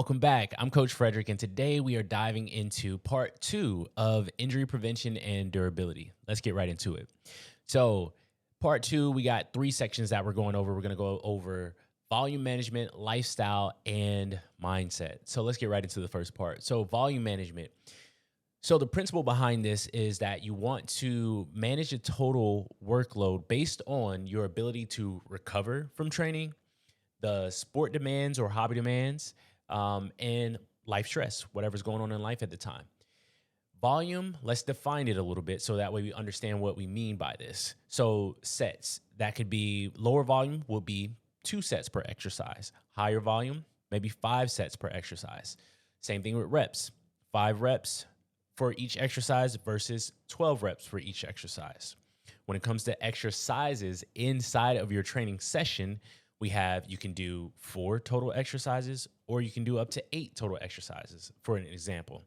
Welcome back. I'm Coach Frederick, and today we are diving into part two of injury prevention and durability. Let's get right into it. So, part two, we got three sections that we're going over. We're going to go over volume management, lifestyle, and mindset. So, let's get right into the first part. So, volume management. So, the principle behind this is that you want to manage the total workload based on your ability to recover from training, the sport demands or hobby demands, and life stress, whatever's going on in life at the time. Volume, let's define it a little bit so that way we understand what we mean by this. So sets, that could be lower volume will be 2 sets per exercise. Higher volume, maybe 5 sets per exercise. Same thing with reps, 5 reps for each exercise versus 12 reps for each exercise. When it comes to exercises inside of your training session, you can do 4 total exercises, or you can do up to 8 total exercises, for an example.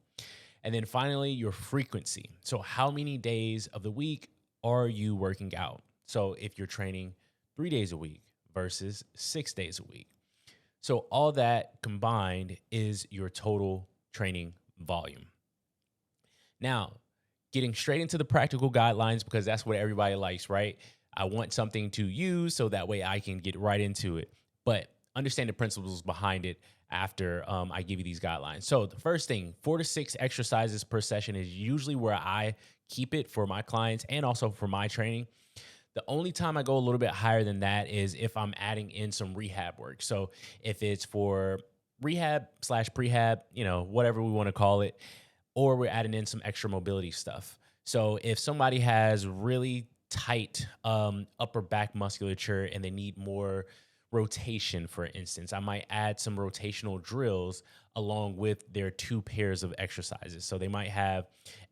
And then finally, your frequency. So how many days of the week are you working out? So if you're training 3 days a week versus 6 days a week. So all that combined is your total training volume. Now, getting straight into the practical guidelines, because that's what everybody likes, right? I want something to use so that way I can get right into it. But understand the principles behind it after I give you these guidelines. So the first thing, 4 to 6 exercises per session is usually where I keep it for my clients and also for my training. The only time I go a little bit higher than that is if I'm adding in some rehab work. So if it's for rehab / prehab, whatever we want to call it, or we're adding in some extra mobility stuff. So if somebody has really tight upper back musculature and they need more rotation, for instance, I might add some rotational drills along with their 2 pairs of exercises. So they might have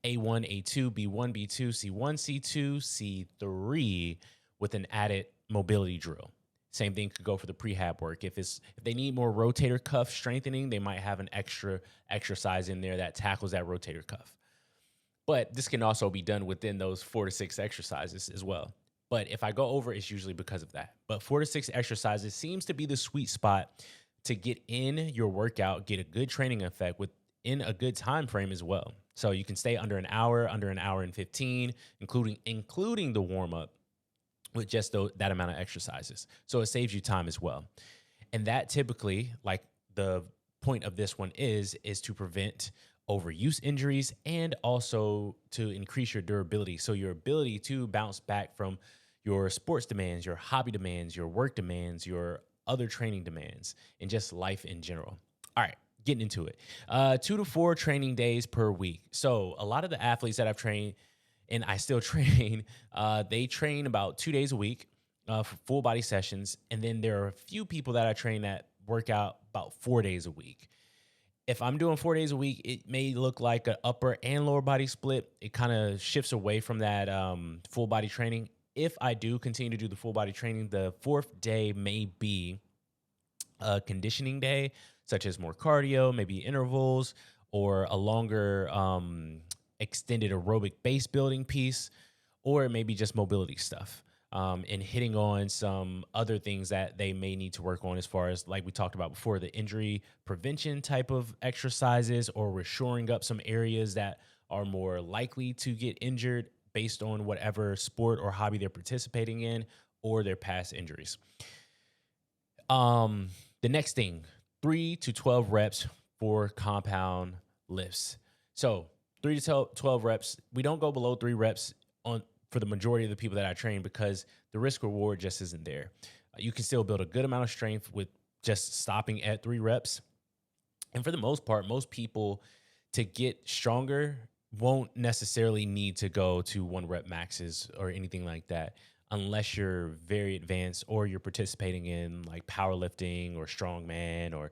A1, A2, B1, B2, C1, C2, C3 with an added mobility drill. Same thing could go for the prehab work. If they need more rotator cuff strengthening, they might have an extra exercise in there that tackles that rotator cuff. But this can also be done within those 4 to 6 exercises as well. But if I go over, it's usually because of that. But 4 to 6 exercises seems to be the sweet spot to get in your workout, get a good training effect within a good time frame as well. So you can stay under an hour and 15, including the warm up with just that amount of exercises. So it saves you time as well. And that typically, like the point of this one is to prevent overuse injuries and also to increase your durability. So your ability to bounce back from your sports demands, your hobby demands, your work demands, your other training demands, and just life in general. All right, getting into it. 2 to 4 training days per week. So a lot of the athletes that I've trained, and I still train, they train about 2 days a week for full body sessions. And then there are a few people that I train that work out about 4 days a week. If I'm doing 4 days a week, it may look like an upper and lower body split. It kind of shifts away from that full body training. If I do continue to do the full body training, the 4th day may be a conditioning day, such as more cardio, maybe intervals, or a longer extended aerobic base building piece, or it may be just mobility stuff. And hitting on some other things that they may need to work on as far as, like we talked about before, the injury prevention type of exercises, or we're shoring up some areas that are more likely to get injured based on whatever sport or hobby they're participating in or their past injuries. The next thing, 3 to 12 reps for compound lifts. So 3 to 12 reps. We don't go below 3 reps for the majority of the people that I train because the risk reward just isn't there. You can still build a good amount of strength with just stopping at 3 reps. And for the most part, most people to get stronger won't necessarily need to go to 1 rep maxes or anything like that, unless you're very advanced or you're participating in like powerlifting or strongman or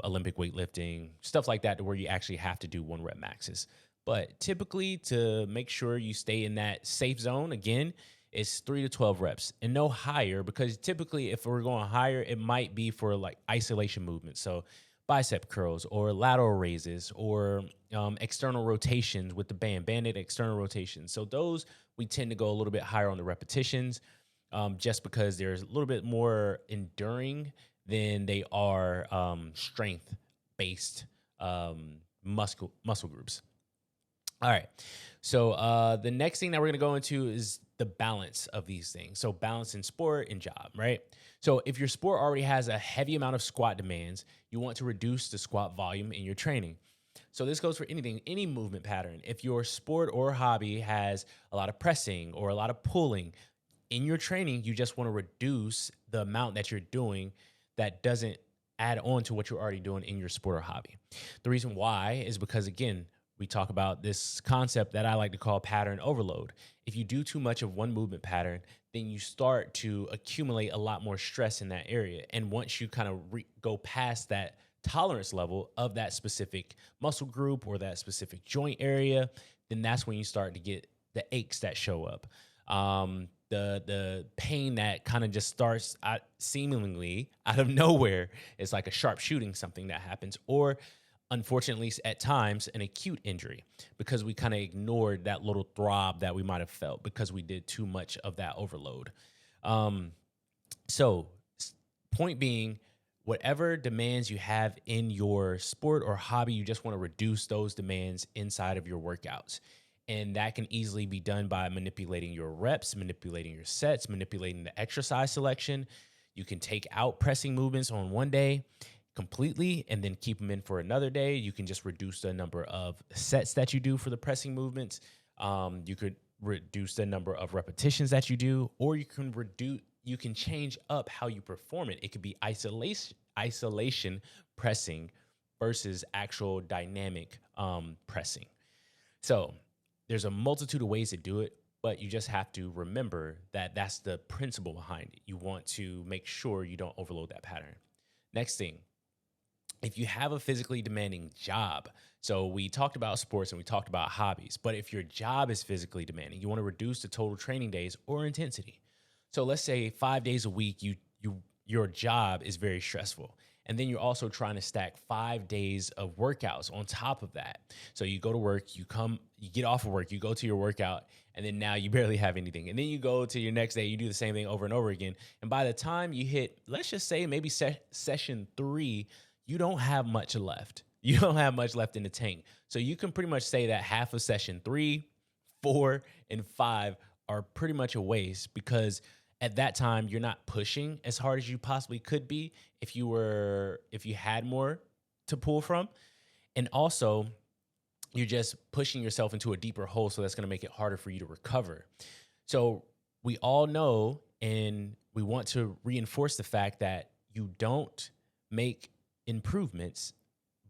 Olympic weightlifting, stuff like that, to where you actually have to do 1 rep maxes. But typically, to make sure you stay in that safe zone, again, it's 3 to 12 reps and no higher, because typically if we're going higher, it might be for like isolation movements. So bicep curls or lateral raises or external rotations with the banded external rotations. So those, we tend to go a little bit higher on the repetitions just because there's a little bit more enduring than they are strength based muscle groups. All right. So the next thing that we're going to go into is the balance of these things. So balance in sport and job, right? So if your sport already has a heavy amount of squat demands, you want to reduce the squat volume in your training. So this goes for anything, any movement pattern. If your sport or hobby has a lot of pressing or a lot of pulling in your training, you just want to reduce the amount that you're doing that doesn't add on to what you're already doing in your sport or hobby. The reason why is because, again, we talk about this concept that I like to call pattern overload. If you do too much of one movement pattern, then you start to accumulate a lot more stress in that area. And once you kind of go past that tolerance level of that specific muscle group or that specific joint area, then that's when you start to get the aches that show up. The pain that kind of just starts seemingly out of nowhere. It's like a sharp shooting, something that happens, or unfortunately, at times, an acute injury because we kind of ignored that little throb that we might have felt because we did too much of that overload. So point being, whatever demands you have in your sport or hobby, you just want to reduce those demands inside of your workouts. And that can easily be done by manipulating your reps, manipulating your sets, manipulating the exercise selection. You can take out pressing movements on one day completely and then keep them in for another day. You can just reduce the number of sets that you do for the pressing movements. You could reduce the number of repetitions that you do, or you can change up how you perform it. It could be isolation pressing versus actual dynamic pressing. So there's a multitude of ways to do it, but you just have to remember that that's the principle behind it. You want to make sure you don't overload that pattern. Next thing, if you have a physically demanding job, so we talked about sports and we talked about hobbies, but if your job is physically demanding, you want to reduce the total training days or intensity. So let's say 5 days a week, your job is very stressful. And then you're also trying to stack 5 days of workouts on top of that. So you go to work, you get off of work, you go to your workout, and then now you barely have anything. And then you go to your next day, you do the same thing over and over again. And by the time you hit, let's just say maybe session 3, you don't have much left. You don't have much left in the tank. So you can pretty much say that half of session 3, 4, and 5 are pretty much a waste because at that time, you're not pushing as hard as you possibly could be if you had more to pull from. And also, you're just pushing yourself into a deeper hole, so that's going to make it harder for you to recover. So we all know, and we want to reinforce the fact that you don't make improvements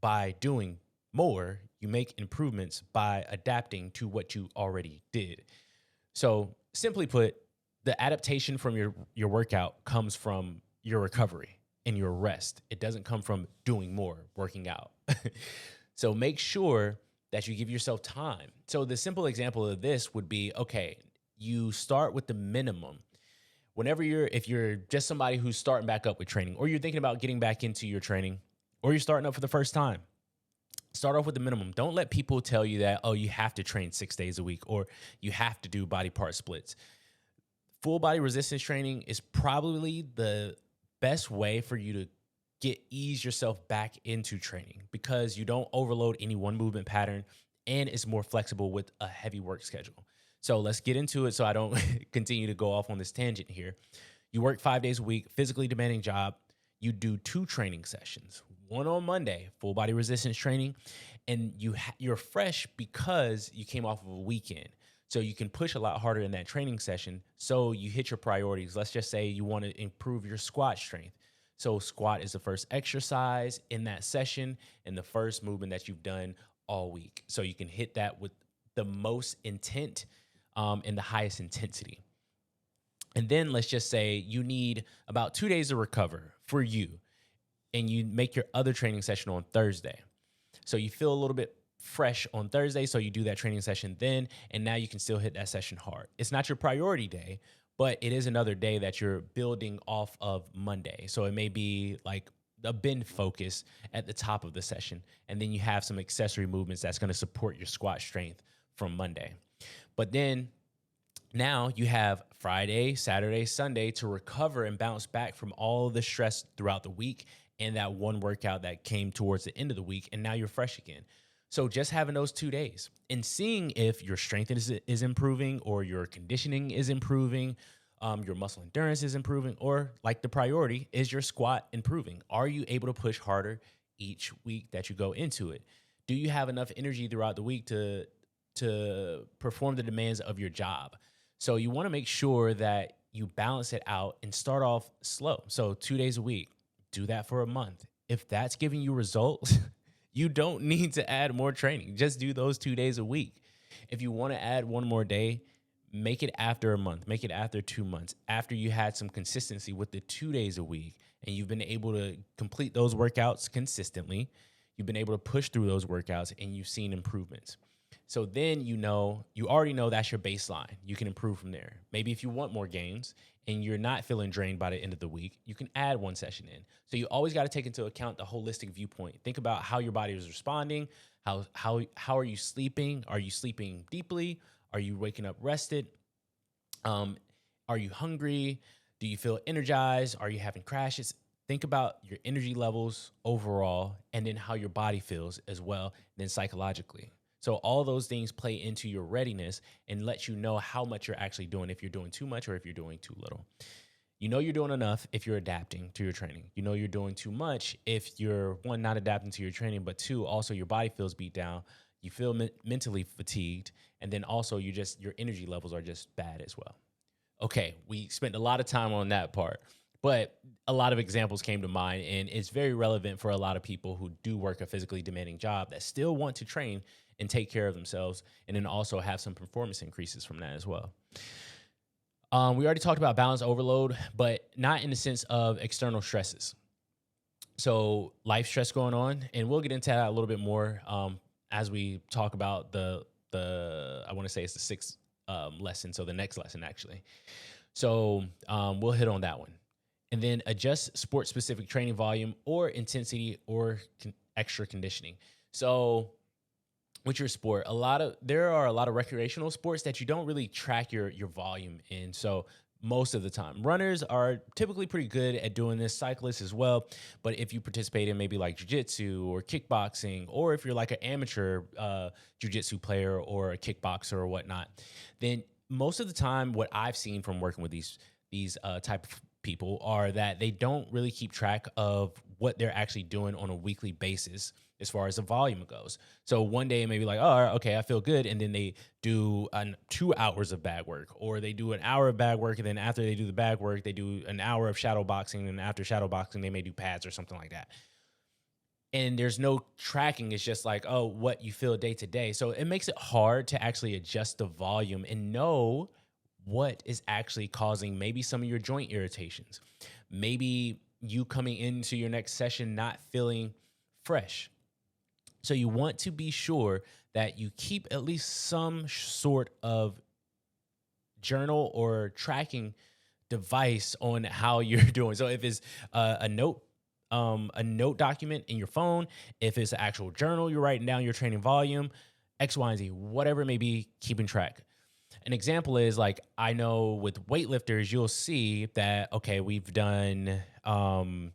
by doing more. You make improvements by adapting to what you already did. So simply put, the adaptation from your workout comes from your recovery and your rest. It doesn't come from doing more, working out. So make sure that you give yourself time. So the simple example of this would be, okay, you start with the minimum. If you're just somebody who's starting back up with training, or you're thinking about getting back into your training, or you're starting up for the first time, start off with the minimum. Don't let people tell you that, oh, you have to train 6 days a week, or you have to do body part splits. Full body resistance training is probably the best way for you to ease yourself back into training because you don't overload any one movement pattern and it's more flexible with a heavy work schedule. So let's get into it so I don't continue to go off on this tangent here. You work 5 days a week, physically demanding job. You do 2 training sessions, one on Monday, full body resistance training, and you're fresh because you came off of a weekend. So you can push a lot harder in that training session. So you hit your priorities. Let's just say you want to improve your squat strength. So squat is the first exercise in that session and the first movement that you've done all week. So you can hit that with the most intent and the highest intensity. And then let's just say you need about 2 days to recover for you, and you make your other training session on Thursday. So you feel a little bit fresh on Thursday, so you do that training session then, and now you can still hit that session hard. It's not your priority day, but it is another day that you're building off of Monday. So it may be like a bend focus at the top of the session, and then you have some accessory movements that's going to support your squat strength from Monday. But then now you have Friday, Saturday, Sunday to recover and bounce back from all of the stress throughout the week and that one workout that came towards the end of the week, and now you're fresh again. So just having those 2 days and seeing if your strength is improving, or your conditioning is improving, your muscle endurance is improving, or like the priority is your squat improving. Are you able to push harder each week that you go into it? Do you have enough energy throughout the week to perform the demands of your job? So you want to make sure that you balance it out and start off slow. So 2 days a week, do that for a month. If that's giving you results, you don't need to add more training. Just do those 2 days a week. If you want to add one more day, make it after a month, make it after 2 months, after you had some consistency with the 2 days a week and you've been able to complete those workouts consistently. You've been able to push through those workouts and you've seen improvements. So then you already know that's your baseline. You can improve from there. Maybe if you want more gains and you're not feeling drained by the end of the week, you can add one session in. So you always got to take into account the holistic viewpoint. Think about how your body is responding. How are you sleeping? Are you sleeping deeply? Are you waking up rested? Are you hungry? Do you feel energized? Are you having crashes? Think about your energy levels overall, and then how your body feels as well, then psychologically. So all those things play into your readiness and let you know how much you're actually doing, if you're doing too much or if you're doing too little. You know you're doing enough if you're adapting to your training. You know you're doing too much if you're, one, not adapting to your training, but two, also your body feels beat down. You feel mentally fatigued, and then also your energy levels are just bad as well. Okay, we spent a lot of time on that part, but a lot of examples came to mind, and it's very relevant for a lot of people who do work a physically demanding job that still want to train and take care of themselves, and then also have some performance increases from that as well. We already talked about balance overload, but not in the sense of external stresses. So life stress going on, and we'll get into that a little bit more as we talk about the I want to say it's the sixth lesson, so the next lesson actually. So we'll hit on that one. And then adjust sport-specific training volume or intensity or extra conditioning. So with your sport, there are a lot of recreational sports that you don't really track your volume in. So most of the time, runners are typically pretty good at doing this, cyclists as well. But if you participate in maybe like jiu-jitsu or kickboxing, or if you're like an amateur jiu-jitsu player or a kickboxer or whatnot, then most of the time what I've seen from working with these type of people are that they don't really keep track of what they're actually doing on a weekly basis as far as the volume goes. So one day maybe like, oh, okay, I feel good. And then they do 2 hours of bag work, or they do an hour of bag work. And then after they do the bag work, they do an hour of shadow boxing. And after shadow boxing, they may do pads or something like that. And there's no tracking. It's just like, oh, what you feel day to day. So it makes it hard to actually adjust the volume and know what is actually causing maybe some of your joint irritations. Maybe you coming into your next session not feeling fresh. So you want to be sure that you keep at least some sort of journal or tracking device on how you're doing. So if it's a note document in your phone, if it's an actual journal, you're writing down your training volume, X, Y, and Z, whatever it may be, keeping track. An example is like, I know with weightlifters, you'll see that, okay, we've done 10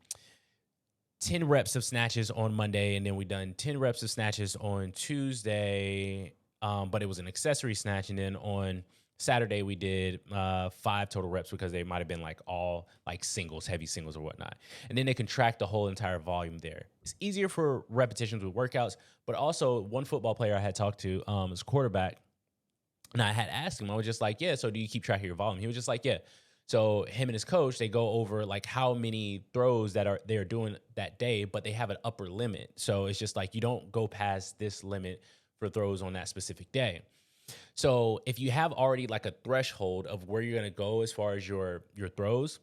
reps of snatches on Monday, and then we done 10 reps of snatches on Tuesday, but it was an accessory snatch. And then on Saturday, we did 5 total reps because they might have been like all like singles, heavy singles or whatnot. And then they can track the whole entire volume there. It's easier for repetitions with workouts, but also one football player I had talked to was a quarterback, and I had asked him, I was just like, yeah, so do you keep track of your volume? He was just like, yeah. So him and his coach, they go over like how many throws that they're doing that day, but they have an upper limit. So it's just like you don't go past this limit for throws on that specific day. So if you have already like a threshold of where you're going to go as far as your throws,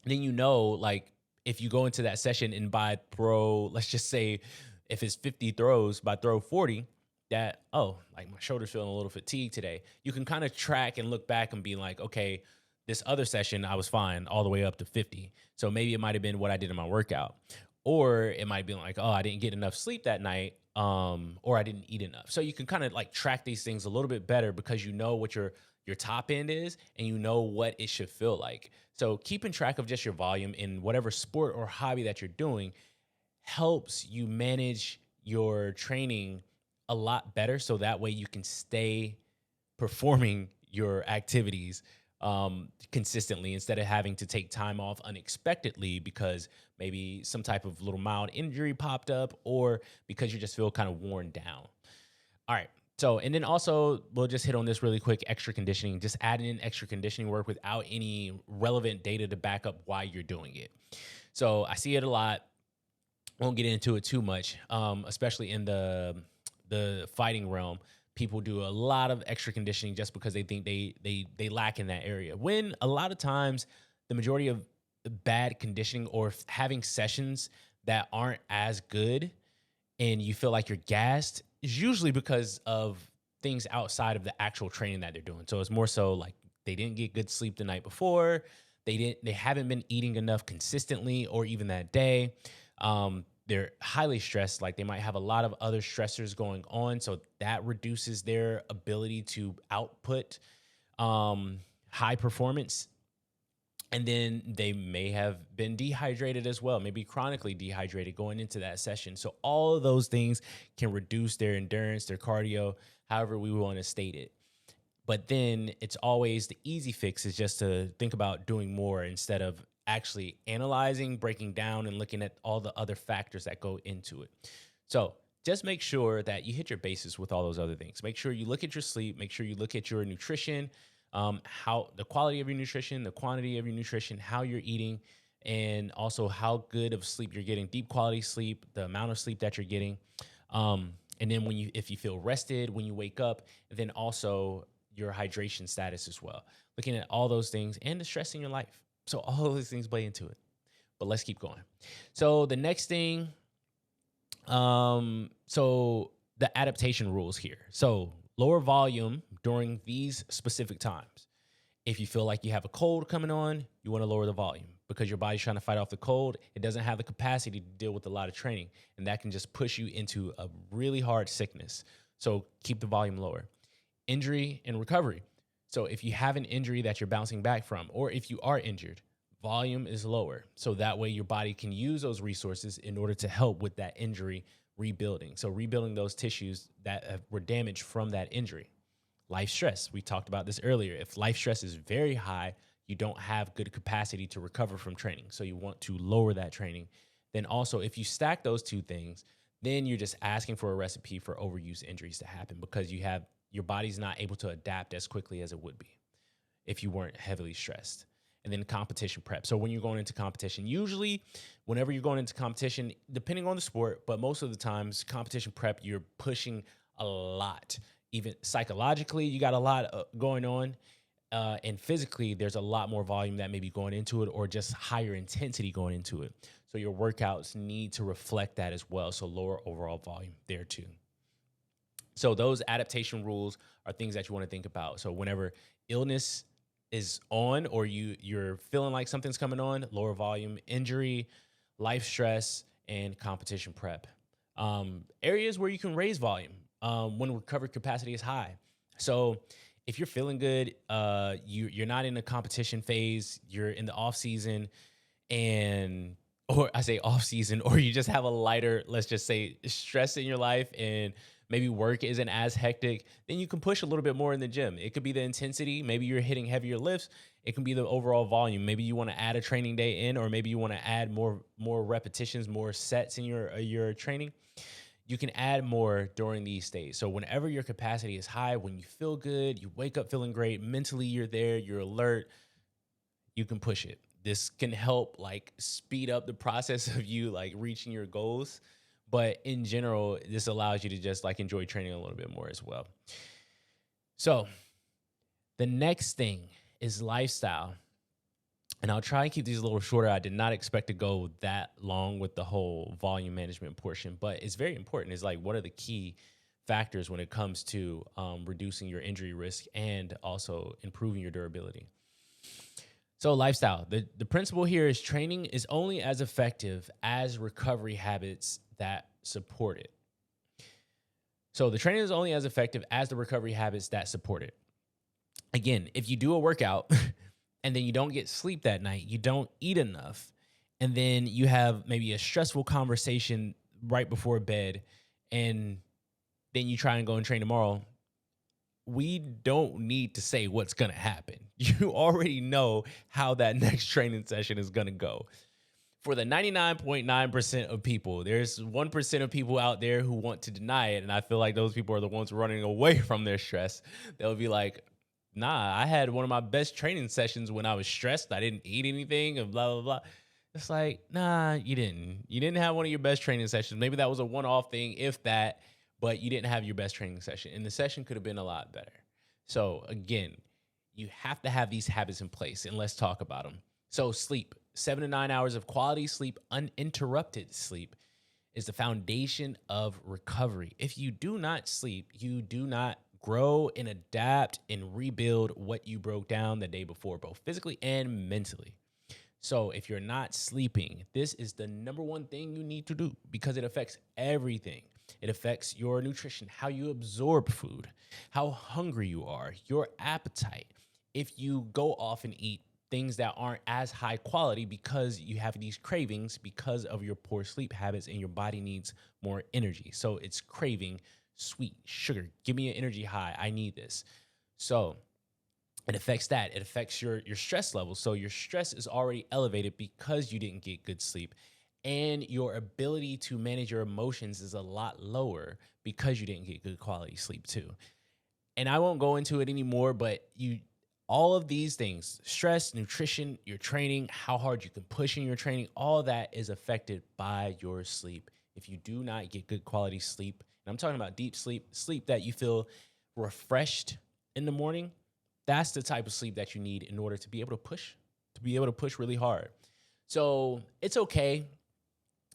then you know, like if you go into that session and by throw, let's just say if it's 50 throws, by throw 40, that, oh, like my shoulder's feeling a little fatigued today. You can kind of track and look back and be like, okay, this other session, I was fine all the way up to 50. So maybe it might have been what I did in my workout. Or it might be like, oh, I didn't get enough sleep that night, or I didn't eat enough. So you can kind of like track these things a little bit better because you know what your top end is and you know what it should feel like. So keeping track of just your volume in whatever sport or hobby that you're doing helps you manage your training a lot better. So that way you can stay performing your activities consistently instead of having to take time off unexpectedly because maybe some type of little mild injury popped up or because you just feel kind of worn down. All right. So, and then also we'll just hit on this really quick, extra conditioning, just adding in extra conditioning work without any relevant data to back up why you're doing it. So I see it a lot. Won't get into it too much, especially in the fighting realm. People do a lot of extra conditioning just because they think they lack in that area. When a lot of times the majority of bad conditioning or having sessions that aren't as good and you feel like you're gassed is usually because of things outside of the actual training that they're doing. So it's more so like they didn't get good sleep the night before. They haven't been eating enough consistently or even that day. They're highly stressed. Like they might have a lot of other stressors going on. So that reduces their ability to output high performance. And then they may have been dehydrated as well, maybe chronically dehydrated going into that session. So all of those things can reduce their endurance, their cardio, however we want to state it. But then it's always the easy fix is just to think about doing more instead of actually analyzing, breaking down, and looking at all the other factors that go into it. So just make sure that you hit your bases with all those other things. Make sure you look at your sleep. Make sure you look at your nutrition, how the quality of your nutrition, the quantity of your nutrition, how you're eating, and also how good of sleep you're getting, deep quality sleep, the amount of sleep that you're getting. And then if you feel rested when you wake up, then also your hydration status as well. Looking at all those things and the stress in your life. So all those things play into it. But let's keep going. So the next thing, so the adaptation rules here. So lower volume during these specific times. If you feel like you have a cold coming on, you want to lower the volume because your body's trying to fight off the cold. It doesn't have the capacity to deal with a lot of training, and that can just push you into a really hard sickness. So keep the volume lower. Injury and recovery. So if you have an injury that you're bouncing back from, or if you are injured, volume is lower. So that way your body can use those resources in order to help with that injury rebuilding. So rebuilding those tissues that were damaged from that injury. Life stress. We talked about this earlier. If life stress is very high, you don't have good capacity to recover from training. So you want to lower that training. Then also, if you stack those two things, then you're just asking for a recipe for overuse injuries to happen because your body's not able to adapt as quickly as it would be if you weren't heavily stressed. And then competition prep. So when you're going into competition, usually whenever you're going into competition, depending on the sport, but most of the times competition prep, you're pushing a lot. Even psychologically, you got a lot going on. And physically, there's a lot more volume that may be going into it or just higher intensity going into it. So your workouts need to reflect that as well. So lower overall volume there too. So those adaptation rules are things that you want to think about. So whenever illness is on or you're feeling like something's coming on, lower volume, injury, life stress, and competition prep. Areas where you can raise volume when recovery capacity is high. So if you're feeling good, you're not in a competition phase, you're in the off season, or I say off season, or you just have a lighter, let's just say, stress in your life and maybe work isn't as hectic, then you can push a little bit more in the gym. It could be the intensity. Maybe you're hitting heavier lifts. It can be the overall volume. Maybe you want to add a training day in, or maybe you want to add more repetitions, more sets in your training. You can add more during these days. So whenever your capacity is high, when you feel good, you wake up feeling great, mentally you're there, you're alert, you can push it. This can help like speed up the process of you like reaching your goals. But in general, this allows you to just like enjoy training a little bit more as well. So the next thing is lifestyle. And I'll try and keep these a little shorter. I did not expect to go that long with the whole volume management portion, but it's very important. It's like, what are the key factors when it comes to reducing your injury risk and also improving your durability? So lifestyle, the principle here is training is only as effective as recovery habits that support it. So the training is only as effective as the recovery habits that support it. Again, if you do a workout and then you don't get sleep that night, you don't eat enough, and then you have maybe a stressful conversation right before bed, and then you try and go and train tomorrow, we don't need to say what's going to happen. You already know how that next training session is going to go. For the 99.9% of people, there's 1% of people out there who want to deny it. And I feel like those people are the ones running away from their stress. They'll be like, nah, I had one of my best training sessions when I was stressed. I didn't eat anything and blah, blah, blah. It's like, nah, you didn't. You didn't have one of your best training sessions. Maybe that was a one-off thing, if that, but you didn't have your best training session. And the session could have been a lot better. So again, you have to have these habits in place, and let's talk about them. So sleep, 7 to 9 hours of quality sleep, uninterrupted sleep, is the foundation of recovery. If you do not sleep, you do not grow and adapt and rebuild what you broke down the day before, both physically and mentally. So if you're not sleeping, this is the number one thing you need to do because it affects everything. It affects your nutrition, how you absorb food, how hungry you are, your appetite. If you go off and eat things that aren't as high quality because you have these cravings because of your poor sleep habits and your body needs more energy. So it's craving sweet sugar. Give me an energy high. I need this. So it affects that. It affects your stress levels. So your stress is already elevated because you didn't get good sleep. And your ability to manage your emotions is a lot lower because you didn't get good quality sleep too. And I won't go into it anymore, but all of these things, stress, nutrition, your training, how hard you can push in your training, all that is affected by your sleep. If you do not get good quality sleep, and I'm talking about deep sleep, sleep that you feel refreshed in the morning, that's the type of sleep that you need in order to be able to push really hard. So it's okay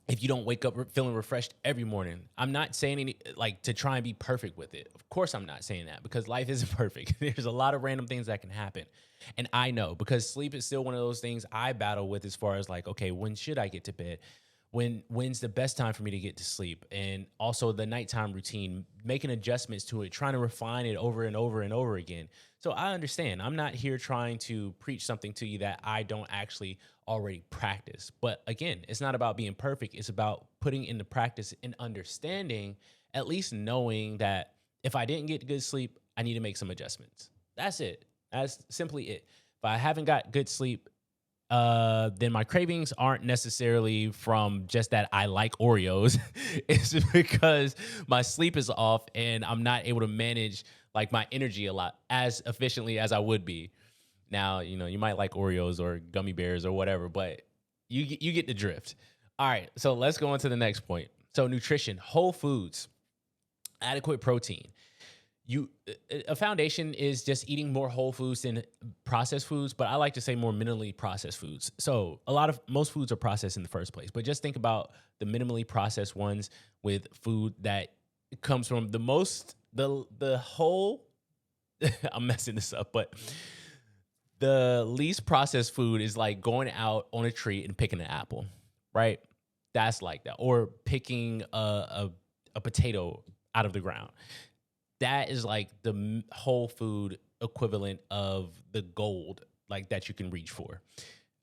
if you don't wake up feeling refreshed every morning. I'm not saying to try and be perfect with it. Of course, I'm not saying that because life isn't perfect. There's a lot of random things that can happen. And I know because sleep is still one of those things I battle with as far as like, okay, when should I get to bed? When's the best time for me to get to sleep? And also the nighttime routine, making adjustments to it, trying to refine it over and over and over again. So I understand. I'm not here trying to preach something to you that I don't actually already practice. But again, it's not about being perfect. It's about putting into practice and understanding, at least knowing that if I didn't get good sleep, I need to make some adjustments. That's it. That's simply it. If I haven't got good sleep, then my cravings aren't necessarily from just that I like Oreos. It's because my sleep is off and I'm not able to manage like my energy a lot as efficiently as I would be. Now, you might like Oreos or gummy bears or whatever, but you get the drift. All right, so let's go on to the next point. So nutrition, whole foods, adequate protein. A foundation is just eating more whole foods than processed foods, but I like to say more minimally processed foods. So most foods are processed in the first place, but just think about the minimally processed ones with food that comes from the whole, I'm messing this up, but the least processed food is like going out on a tree and picking an apple, right? That's like that. Or picking a potato out of the ground. That is like the whole food equivalent of the gold like that you can reach for.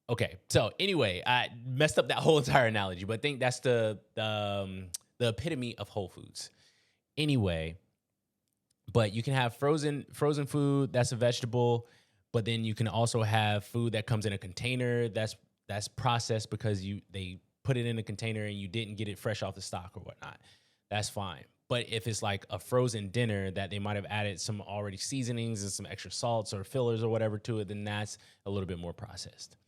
Okay, so anyway, I messed up that whole entire analogy, but I think that's the epitome of whole foods. Anyway, but you can have frozen food that's a vegetable, but then you can also have food that comes in a container that's processed because they put it in a container and you didn't get it fresh off the stock or whatnot. That's fine. But if it's like a frozen dinner that they might have added some already seasonings and some extra salts or fillers or whatever to it, then that's a little bit more processed.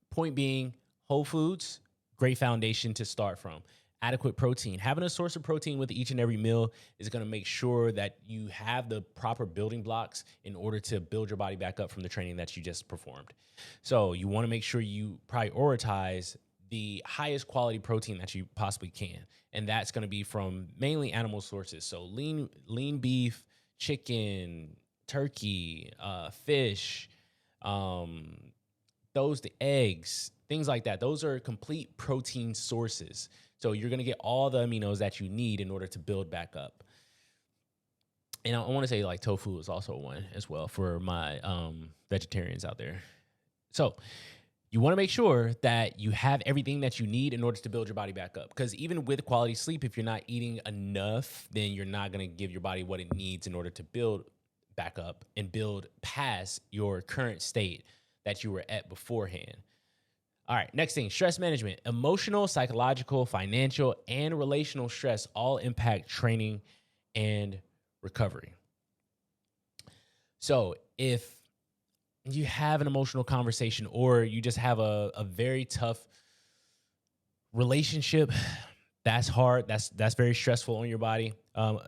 Point being, whole foods, great foundation to start from. Adequate protein. Having a source of protein with each and every meal is going to make sure that you have the proper building blocks in order to build your body back up from the training that you just performed. So you want to make sure you prioritize the highest quality protein that you possibly can. And that's going to be from mainly animal sources. So lean beef, chicken, turkey, fish, um, the eggs, things like that. Those are complete protein sources. So you're going to get all the aminos that you need in order to build back up. And I want to say like tofu is also one as well for my vegetarians out there. So you want to make sure that you have everything that you need in order to build your body back up. Because even with quality sleep, if you're not eating enough, then you're not going to give your body what it needs in order to build back up and build past your current state that you were at beforehand. All right, next thing, stress management. Emotional, psychological, financial, and relational stress all impact training and recovery. So if you have an emotional conversation or you just have a very tough relationship, that's hard. That's very stressful on your body.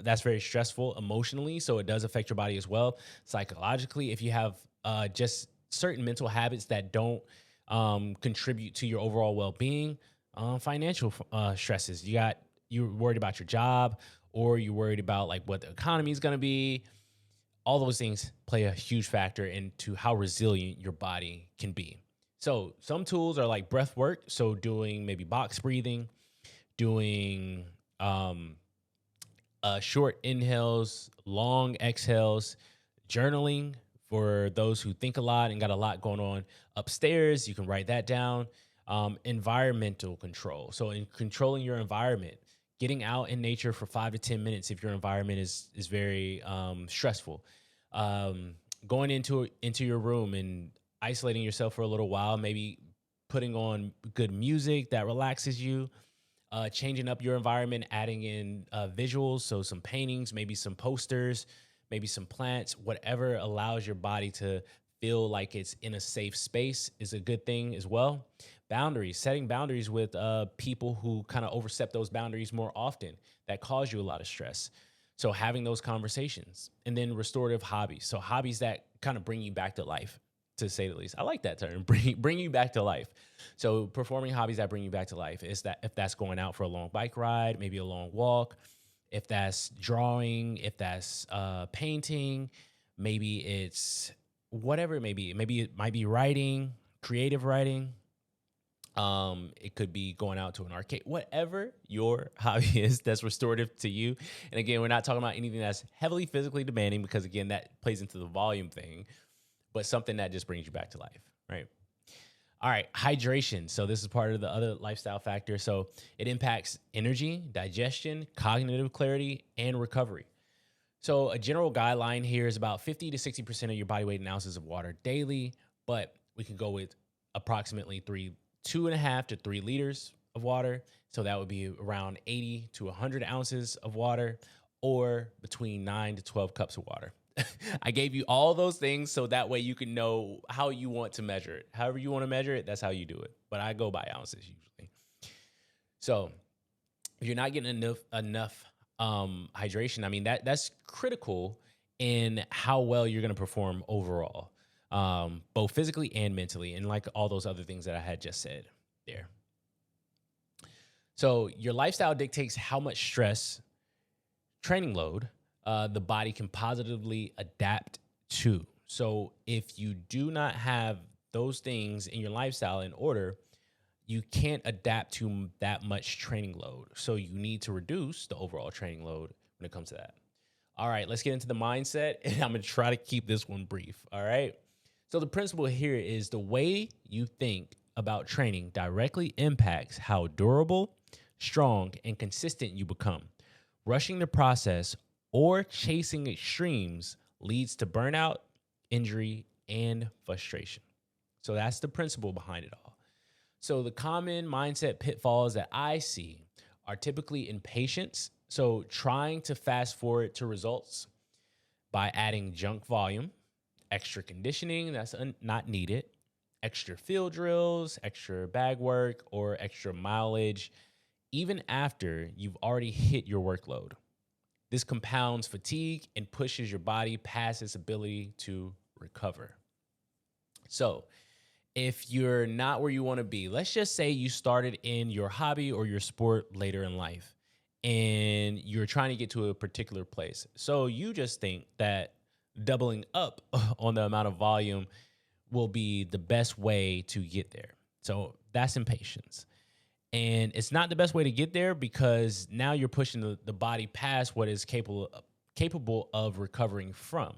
That's very stressful emotionally. So it does affect your body as well. Psychologically, if you have just certain mental habits that don't contribute to your overall well-being, financial stresses. You're worried about your job, or you're worried about like what the economy is going to be. All those things play a huge factor into how resilient your body can be. So some tools are like breath work. So doing maybe box breathing, doing short inhales, long exhales, journaling for those who think a lot and got a lot going on upstairs. You can write that down. Environmental control. So in controlling your environment, getting out in nature for 5 to 10 minutes if your environment is very stressful. Going into your room and isolating yourself for a little while, maybe putting on good music that relaxes you. Changing up your environment, adding in visuals, so some paintings, maybe some posters, maybe some plants, whatever allows your body to feel like it's in a safe space is a good thing as well. Boundaries, setting boundaries with people who kind of overstep those boundaries more often that cause you a lot of stress. So having those conversations, and then restorative hobbies. So hobbies that kind of bring you back to life, to say the least. I like that term, bring you back to life. So performing hobbies that bring you back to life is that if that's going out for a long bike ride, maybe a long walk, if that's drawing, if that's painting, maybe it's whatever it may be. Maybe it might be writing, creative writing. It could be going out to an arcade, whatever your hobby is that's restorative to you. And again, we're not talking about anything that's heavily physically demanding, because again, that plays into the volume thing, but something that just brings you back to life, right? All right, hydration. So this is part of the other lifestyle factor. So it impacts energy, digestion, cognitive clarity, and recovery. So a general guideline here is about 50 to 60% of your body weight in ounces of water daily, but we can go with approximately 2.5 to 3 liters of water. So that would be around 80 to 100 ounces of water, or between 9 to 12 cups of water. I gave you all those things so that way you can know how you want to measure it. However you want to measure it, that's how you do it. But I go by ounces usually. So if you're not getting enough hydration, I mean, that's critical in how well you're going to perform overall, both physically and mentally, and like all those other things that I had just said there. So your lifestyle dictates how much stress, training load, the body can positively adapt to. So if you do not have those things in your lifestyle in order, you can't adapt to that much training load. So you need to reduce the overall training load when it comes to that. All right, let's get into the mindset, and I'm going to try to keep this one brief. All right. So the principle here is the way you think about training directly impacts how durable, strong, and consistent you become. Rushing the process or chasing extremes leads to burnout, injury, and frustration. So that's the principle behind it all. So the common mindset pitfalls that I see are typically impatience. So trying to fast forward to results by adding junk volume, extra conditioning that's not needed, extra field drills, extra bag work, or extra mileage, even after you've already hit your workload. This compounds fatigue and pushes your body past its ability to recover. So if you're not where you want to be, let's just say you started in your hobby or your sport later in life, and you're trying to get to a particular place. So you just think that doubling up on the amount of volume will be the best way to get there. So that's impatience. And it's not the best way to get there because now you're pushing the body past what is capable of recovering from.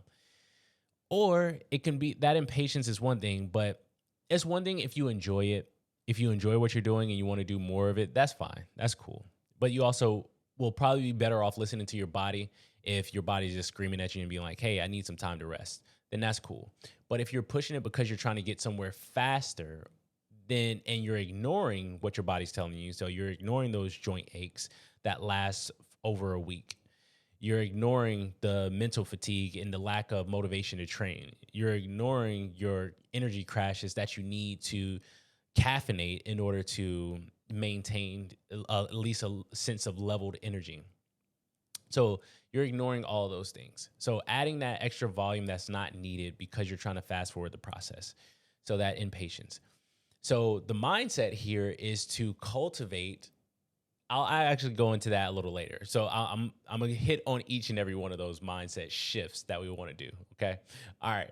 Or it can be that impatience is one thing, but it's one thing if you enjoy it. If you enjoy what you're doing and you want to do more of it, that's fine. That's cool. But you also will probably be better off listening to your body if your body's just screaming at you and being like, hey, I need some time to rest. Then that's cool. But if you're pushing it because you're trying to get somewhere faster, then and you're ignoring what your body's telling you, so you're ignoring those joint aches that last over a week. You're ignoring the mental fatigue and the lack of motivation to train. You're ignoring your energy crashes that you need to caffeinate in order to maintain at least a sense of leveled energy. So you're ignoring all those things. So adding that extra volume that's not needed because you're trying to fast forward the process. So that impatience. So the mindset here is to cultivate. I actually go into that a little later. So I'm gonna hit on each and every one of those mindset shifts that we want to do. Okay. All right.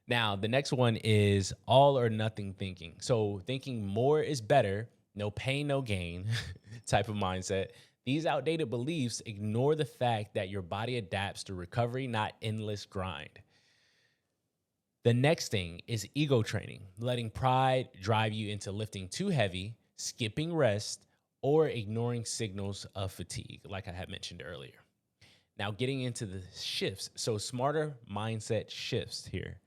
Now the next one is all or nothing thinking. So thinking more is better, no pain, no gain type of mindset. These outdated beliefs ignore the fact that your body adapts to recovery, not endless grind. The next thing is ego training, letting pride drive you into lifting too heavy, skipping rest, or ignoring signals of fatigue, like I had mentioned earlier. Now, getting into the shifts. So smarter mindset shifts here.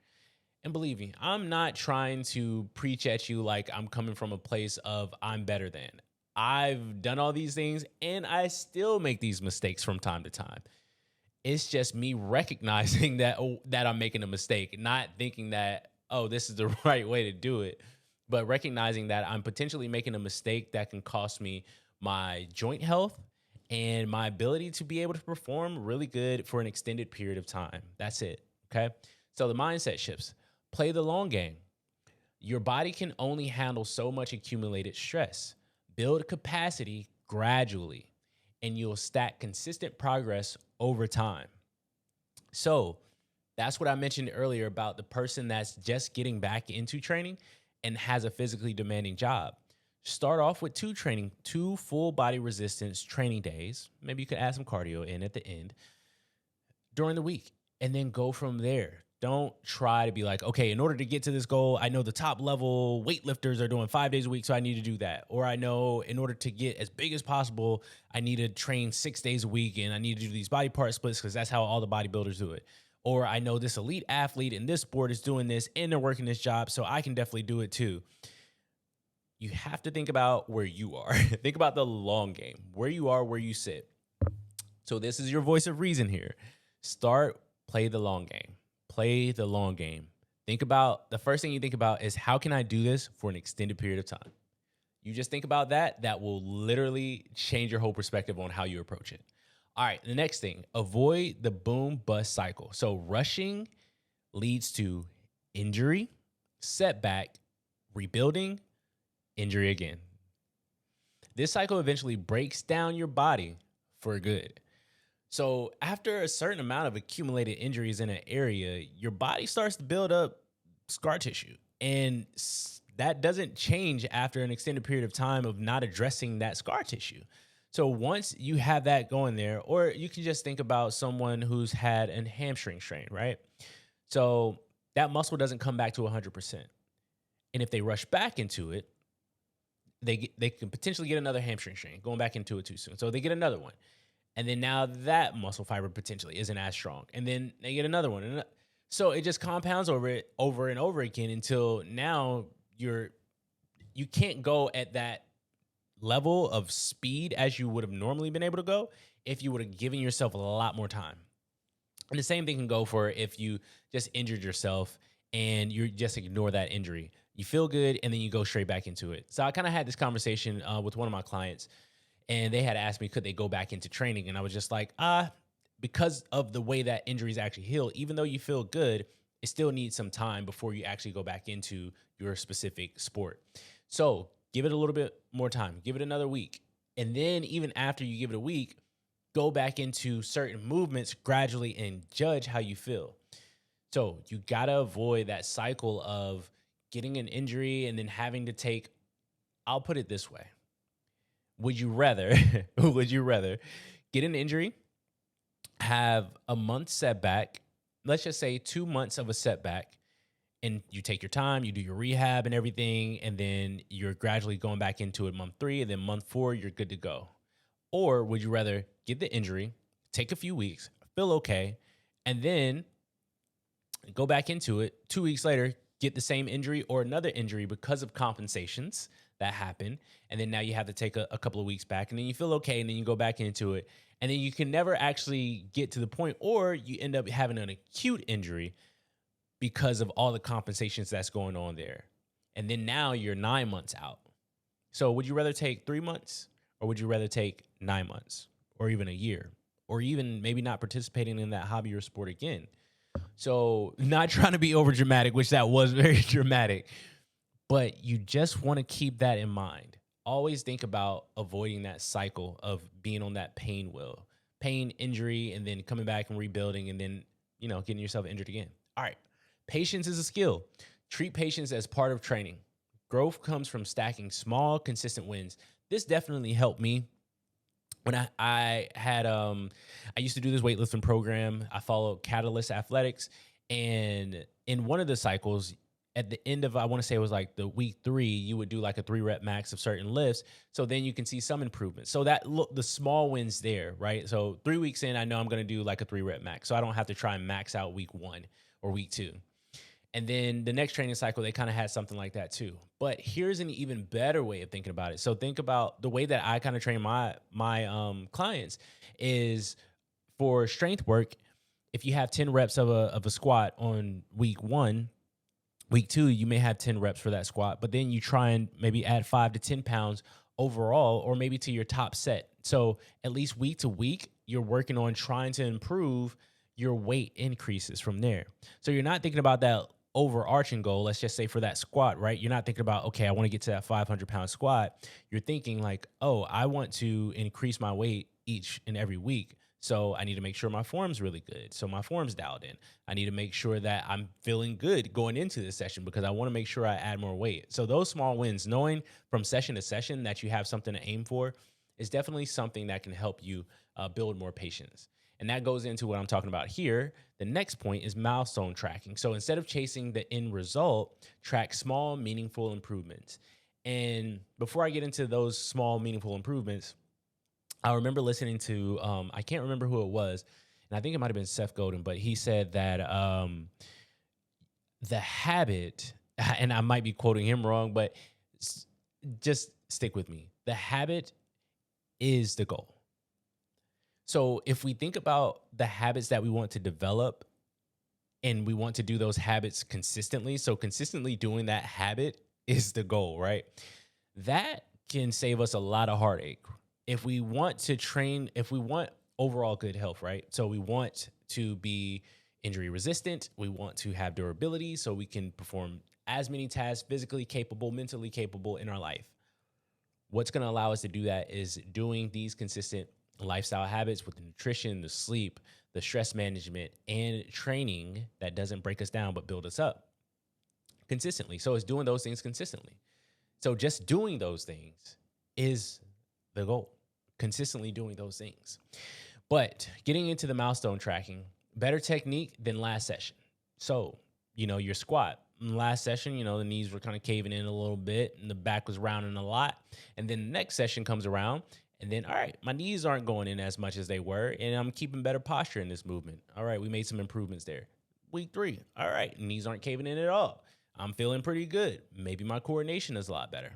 And believe me, I'm not trying to preach at you like I'm coming from a place of I'm better than. I've done all these things and I still make these mistakes from time to time. It's just me recognizing that I'm making a mistake, not thinking that, oh, this is the right way to do it, but recognizing that I'm potentially making a mistake that can cost me my joint health and my ability to be able to perform really good for an extended period of time. That's it. Okay. So the mindset shifts. Play the long game. Your body can only handle so much accumulated stress. Build capacity gradually, and you'll stack consistent progress over time. So that's what I mentioned earlier about the person that's just getting back into training and has a physically demanding job. Start off with two full body resistance training days. Maybe you could add some cardio in at the end during the week, and then go from there. Don't try to be like, okay, in order to get to this goal, I know the top level weightlifters are doing 5 days a week, so I need to do that. Or I know in order to get as big as possible, I need to train 6 days a week and I need to do these body part splits because that's how all the bodybuilders do it. Or I know this elite athlete in this sport is doing this and they're working this job, so I can definitely do it too. You have to think about where you are. Think about the long game, where you are, where you sit. So this is your voice of reason here. Play the long game. Play the long game. Think about, the first thing you think about is how can I do this for an extended period of time? You just think about that. That will literally change your whole perspective on how you approach it. All right, the next thing, avoid the boom bust cycle. So rushing leads to injury, setback, rebuilding, injury again. This cycle eventually breaks down your body for good. So after a certain amount of accumulated injuries in an area, your body starts to build up scar tissue. And that doesn't change after an extended period of time of not addressing that scar tissue. So once you have that going there, or you can just think about someone who's had a hamstring strain, right? So that muscle doesn't come back to 100%. And if they rush back into it, they can potentially get another hamstring strain, going back into it too soon. So they get another one. And then now that muscle fiber potentially isn't as strong. And then they get another one. And so it just compounds over and over again until now you can't go at that level of speed as you would have normally been able to go if you would have given yourself a lot more time. And the same thing can go for if you just injured yourself and you just ignore that injury. You feel good and then you go straight back into it. So I kind of had this conversation with one of my clients. And they had asked me, could they go back into training? And I was just like, because of the way that injuries actually heal, even though you feel good, it still needs some time before you actually go back into your specific sport. So give it a little bit more time. Give it another week. And then even after you give it a week, go back into certain movements gradually and judge how you feel. So you got to avoid that cycle of getting an injury and then having to take, I'll put it this way. Would you rather, would you rather get an injury, have a month setback, let's just say 2 months of a setback, and you take your time, you do your rehab and everything, and then you're gradually going back into it month 3, and then month 4, you're good to go? Or would you rather get the injury, take a few weeks, feel okay, and then go back into it 2 weeks later, get the same injury or another injury because of compensations that happen, and then now you have to take a couple of weeks back, and then you feel okay, and then you go back into it, and then you can never actually get to the point, or you end up having an acute injury because of all the compensations that's going on there. And then now you're 9 months out. So would you rather take 3 months, or would you rather take 9 months, or even a year, or even maybe not participating in that hobby or sport again? So not trying to be over dramatic, which that was very dramatic, but you just want to keep that in mind. Always think about avoiding that cycle of being on that pain wheel, pain, injury, and then coming back and rebuilding, and then, getting yourself injured again. All right. Patience is a skill. Treat patience as part of training. Growth comes from stacking small, consistent wins. This definitely helped me when I had I used to do this weightlifting program. I followed Catalyst Athletics, and in one of the cycles, at the end of, I want to say it was like the week 3, you would do like a 3-rep max of certain lifts. So then you can see some improvement. So that the small wins there, right? So 3 weeks in, I know I'm going to do like a 3-rep max. So I don't have to try and max out week 1 or week 2. And then the next training cycle, they kind of had something like that too. But here's an even better way of thinking about it. So think about the way that I kind of train my clients is for strength work. If you have 10 reps of a squat on week 1, week 2, you may have 10 reps for that squat, but then you try and maybe add 5 to 10 pounds overall, or maybe to your top set. So at least week to week, you're working on trying to improve your weight increases from there. So you're not thinking about that overarching goal. Let's just say for that squat, right? You're not thinking about, okay, I want to get to that 500-pound squat. You're thinking like, oh, I want to increase my weight each and every week. So I need to make sure my form's really good. So my form's dialed in. I need to make sure that I'm feeling good going into this session because I want to make sure I add more weight. So those small wins, knowing from session to session that you have something to aim for, is definitely something that can help you build more patience. And that goes into what I'm talking about here. The next point is milestone tracking. So instead of chasing the end result, track small, meaningful improvements. And before I get into those small, meaningful improvements, I remember listening to, I can't remember who it was, and I think it might have been Seth Godin, but he said that the habit, and I might be quoting him wrong, but just stick with me. The habit is the goal. So if we think about the habits that we want to develop and we want to do those habits consistently, so consistently doing that habit is the goal, right? That can save us a lot of heartache. If we want to train, if we want overall good health, right? So we want to be injury resistant. We want to have durability so we can perform as many tasks physically capable, mentally capable in our life. What's going to allow us to do that is doing these consistent lifestyle habits with the nutrition, the sleep, the stress management, and training that doesn't break us down but build us up consistently. So it's doing those things consistently. So just doing those things is the goal, consistently doing those things. But getting into the milestone tracking, better technique than last session. So, your squat. In the last session, the knees were kind of caving in a little bit and the back was rounding a lot. And then the next session comes around and then, all right, my knees aren't going in as much as they were and I'm keeping better posture in this movement. All right, we made some improvements there. Week 3, all right, knees aren't caving in at all. I'm feeling pretty good. Maybe my coordination is a lot better.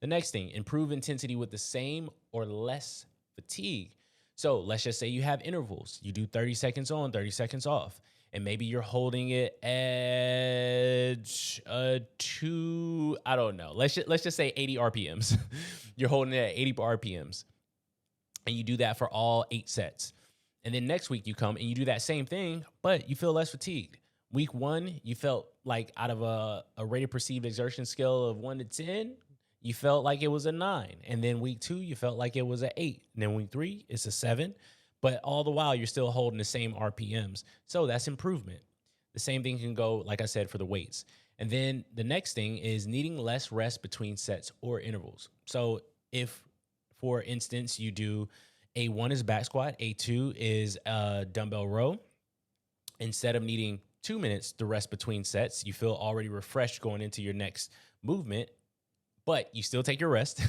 The next thing, improve intensity with the same or less fatigue. So let's just say you have intervals. You do 30 seconds on, 30 seconds off. And maybe you're holding it at I don't know. Let's just say 80 RPMs. You're holding it at 80 RPMs. And you do that for all 8 sets. And then next week you come and you do that same thing, but you feel less fatigued. Week 1, you felt like out of a rated perceived exertion scale of 1 to 10, you felt like it was a 9. And then week 2, you felt like it was an 8. And then week 3, it's a 7. But all the while, you're still holding the same RPMs. So that's improvement. The same thing can go, like I said, for the weights. And then the next thing is needing less rest between sets or intervals. So if, for instance, you do A1 is back squat, A2 is a dumbbell row, instead of needing 2 minutes to rest between sets, you feel already refreshed going into your next movement, but you still take your rest,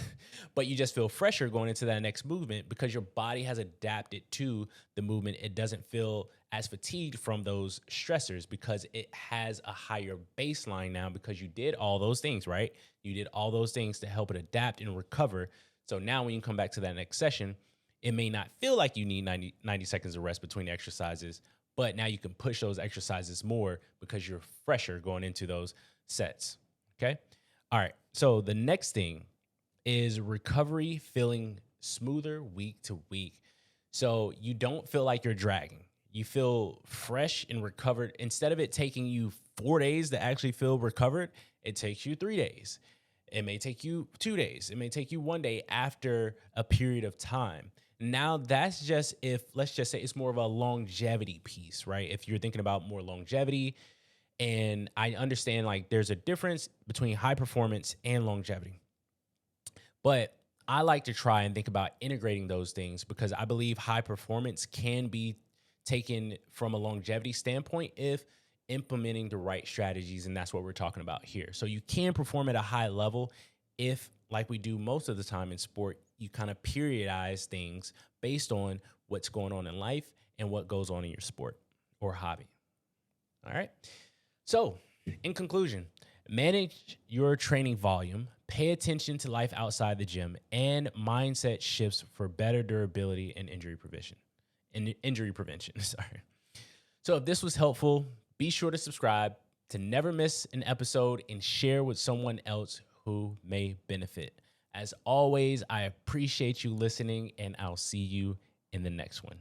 but you just feel fresher going into that next movement because your body has adapted to the movement. It doesn't feel as fatigued from those stressors because it has a higher baseline now because you did all those things, right? You did all those things to help it adapt and recover. So now when you come back to that next session, it may not feel like you need 90 seconds of rest between exercises, but now you can push those exercises more because you're fresher going into those sets, okay? All right, so the next thing is recovery feeling smoother week to week. So you don't feel like you're dragging. You feel fresh and recovered. Instead of it taking you 4 days to actually feel recovered, it takes you 3 days. It may take you 2 days. It may take you 1 day after a period of time. Now, that's just if, let's just say it's more of a longevity piece, right? If you're thinking about more longevity, and I understand like there's a difference between high performance and longevity. But I like to try and think about integrating those things because I believe high performance can be taken from a longevity standpoint if implementing the right strategies. And that's what we're talking about here. So you can perform at a high level if, like we do most of the time in sport, you kind of periodize things based on what's going on in life and what goes on in your sport or hobby. All right. So in conclusion, manage your training volume, pay attention to life outside the gym, and mindset shifts for better durability and injury prevention. Sorry. So if this was helpful, be sure to subscribe to never miss an episode and share with someone else who may benefit. As always, I appreciate you listening, and I'll see you in the next one.